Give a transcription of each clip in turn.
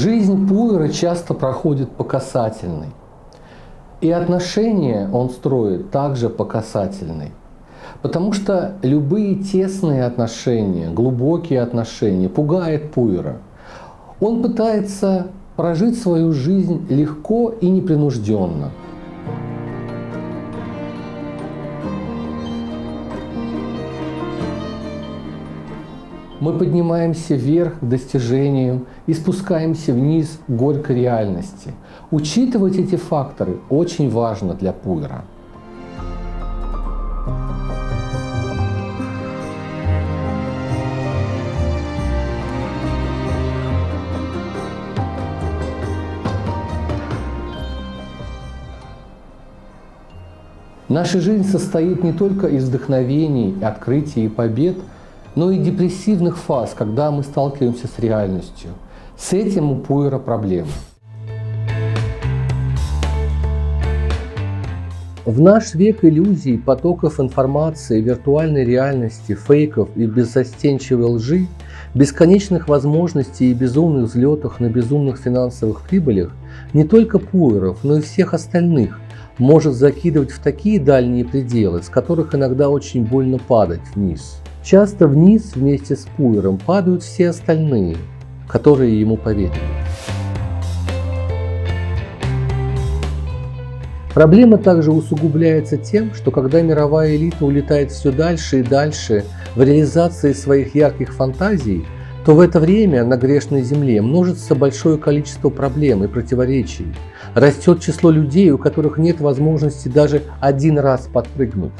Жизнь Пуэра часто проходит по касательной. И отношения он строит также по касательной. Потому что любые тесные отношения, глубокие отношения пугают Пуэра. Он пытается прожить свою жизнь легко и непринужденно. Мы поднимаемся вверх к достижениям и спускаемся вниз к горькой реальности. Учитывать эти факторы очень важно для Пуэра. Наша жизнь состоит не только из вдохновений, открытий и побед, но и депрессивных фаз, когда мы сталкиваемся с реальностью. С этим у Пуэра проблемы. В наш век иллюзий, потоков информации, виртуальной реальности, фейков и беззастенчивой лжи, бесконечных возможностей и безумных взлетах на безумных финансовых прибылях не только Пуэров, но и всех остальных может закидывать в такие дальние пределы, с которых иногда очень больно падать вниз. Часто вниз вместе с Пуэром падают все остальные, которые ему поверили. Проблема также усугубляется тем, что когда мировая элита улетает все дальше и дальше в реализации своих ярких фантазий, то в это время на грешной земле множится большое количество проблем и противоречий. Растет число людей, у которых нет возможности даже один раз подпрыгнуть,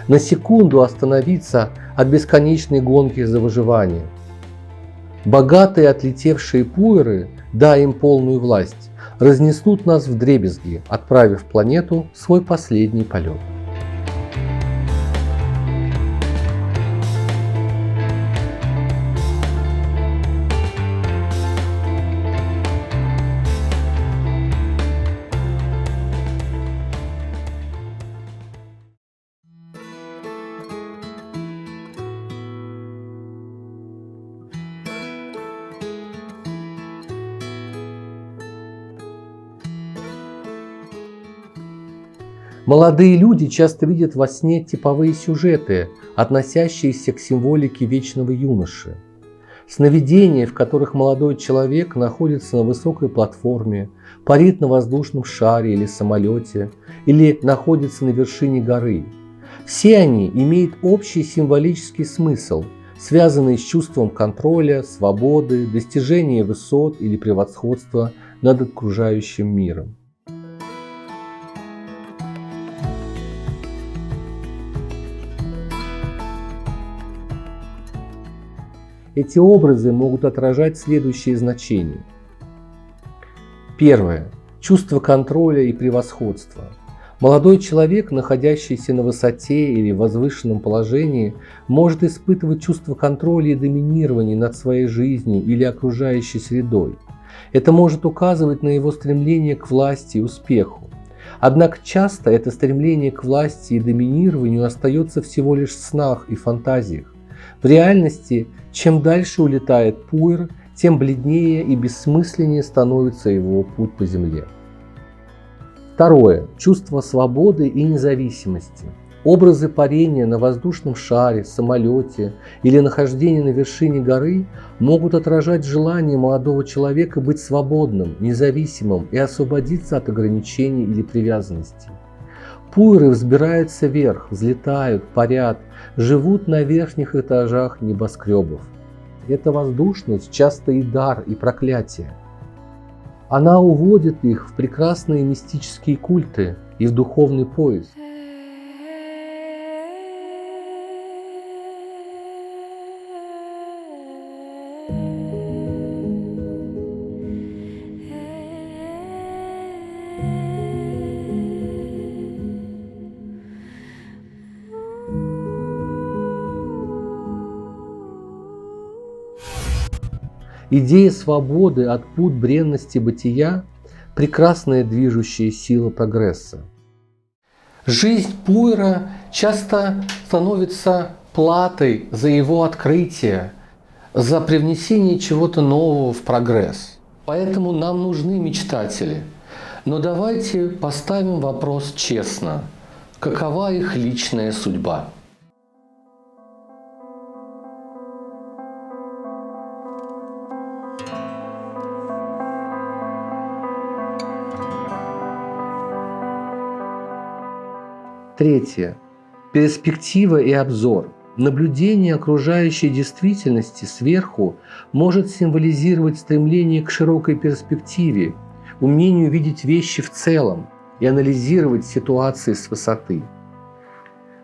на секунду остановиться от бесконечной гонки за выживание. Богатые отлетевшие Пуэры, дай им полную власть, разнесут нас вдребезги, отправив планету в свой последний полет. Молодые люди часто видят во сне типовые сюжеты, относящиеся к символике вечного юноши. Сновидения, в которых молодой человек находится на высокой платформе, парит на воздушном шаре или самолете, или находится на вершине горы. Все они имеют общий символический смысл, связанный с чувством контроля, свободы, достижения высот или превосходства над окружающим миром. Эти образы могут отражать следующие значения. Первое. Чувство контроля и превосходства. Молодой человек, находящийся на высоте или в возвышенном положении, может испытывать чувство контроля и доминирования над своей жизнью или окружающей средой. Это может указывать на его стремление к власти и успеху. Однако часто это стремление к власти и доминированию остается всего лишь в снах и фантазиях. В реальности, чем дальше улетает Пуэр, тем бледнее и бессмысленнее становится его путь по земле. Второе. Чувство свободы и независимости. Образы парения на воздушном шаре, самолете или нахождения на вершине горы могут отражать желание молодого человека быть свободным, независимым и освободиться от ограничений или привязанностей. Пуэры взбираются вверх, взлетают, парят, живут на верхних этажах небоскребов. Эта воздушность часто и дар, и проклятие. Она уводит их в прекрасные мистические культы и в духовный поиск. Идея свободы от пут бренности бытия – прекрасная движущая сила прогресса. Жизнь Пуэра часто становится платой за его открытие, за привнесение чего-то нового в прогресс. Поэтому нам нужны мечтатели. Но давайте поставим вопрос честно. Какова их личная судьба? Третье. Перспектива и обзор. Наблюдение окружающей действительности сверху может символизировать стремление к широкой перспективе, умению видеть вещи в целом и анализировать ситуации с высоты.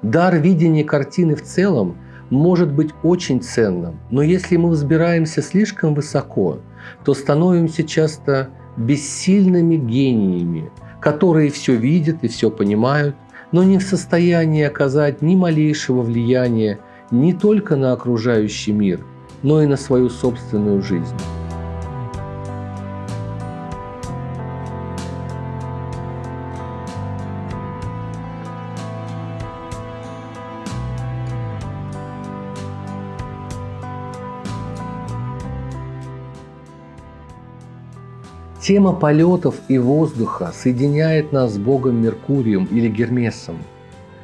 Дар видения картины в целом может быть очень ценным, но если мы взбираемся слишком высоко, то становимся часто бессильными гениями, которые все видят и все понимают, но не в состоянии оказать ни малейшего влияния не только на окружающий мир, но и на свою собственную жизнь. Тема полетов и воздуха соединяет нас с богом Меркурием или Гермесом,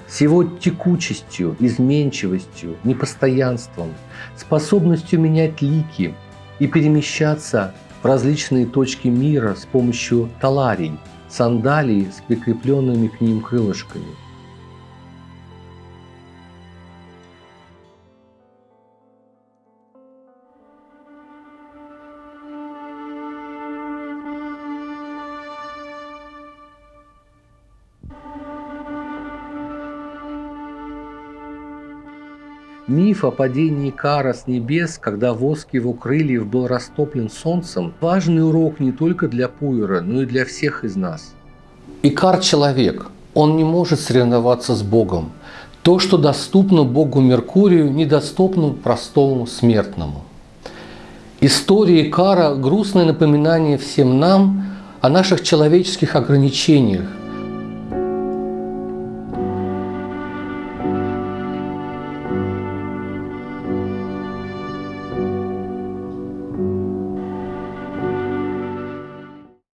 с его текучестью, изменчивостью, непостоянством, способностью менять лики и перемещаться в различные точки мира с помощью таларий, сандалий с прикрепленными к ним крылышками. Миф о падении Икара с небес, когда воск его крыльев был растоплен солнцем, важный урок не только для Пуйра, но и для всех из нас. Икар – человек, он не может соревноваться с Богом. То, что доступно Богу Меркурию, недоступно простому смертному. История Икара – грустное напоминание всем нам о наших человеческих ограничениях.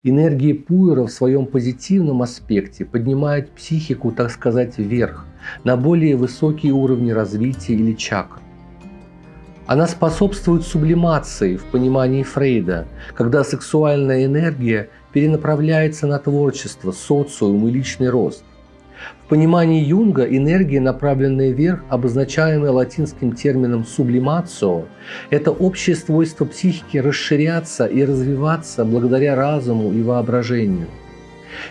Энергия Пуйра в своем позитивном аспекте поднимает психику, так сказать, вверх, на более высокие уровни развития или чакр. Она способствует сублимации в понимании Фрейда, когда сексуальная энергия перенаправляется на творчество, социум и личный рост. В понимании Юнга энергия, направленная вверх, обозначаемая латинским термином «сублимацио», это общее свойство психики расширяться и развиваться благодаря разуму и воображению.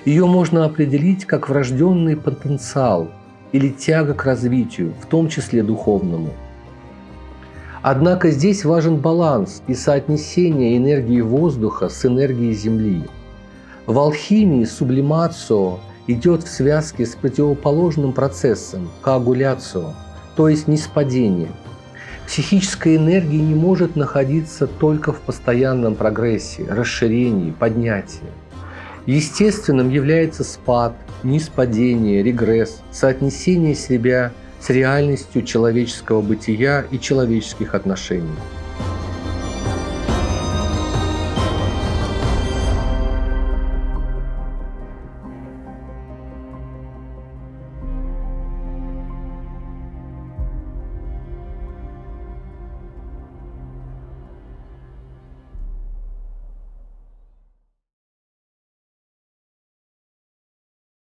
Ее можно определить как врожденный потенциал или тяга к развитию, в том числе духовному. Однако здесь важен баланс и соотнесение энергии воздуха с энергией Земли. В алхимии сублимацио идет в связке с противоположным процессом – коагуляцио, то есть ниспадение. Психическая энергия не может находиться только в постоянном прогрессе, расширении, поднятии. Естественным является спад, ниспадение, регресс, соотнесение себя с реальностью человеческого бытия и человеческих отношений.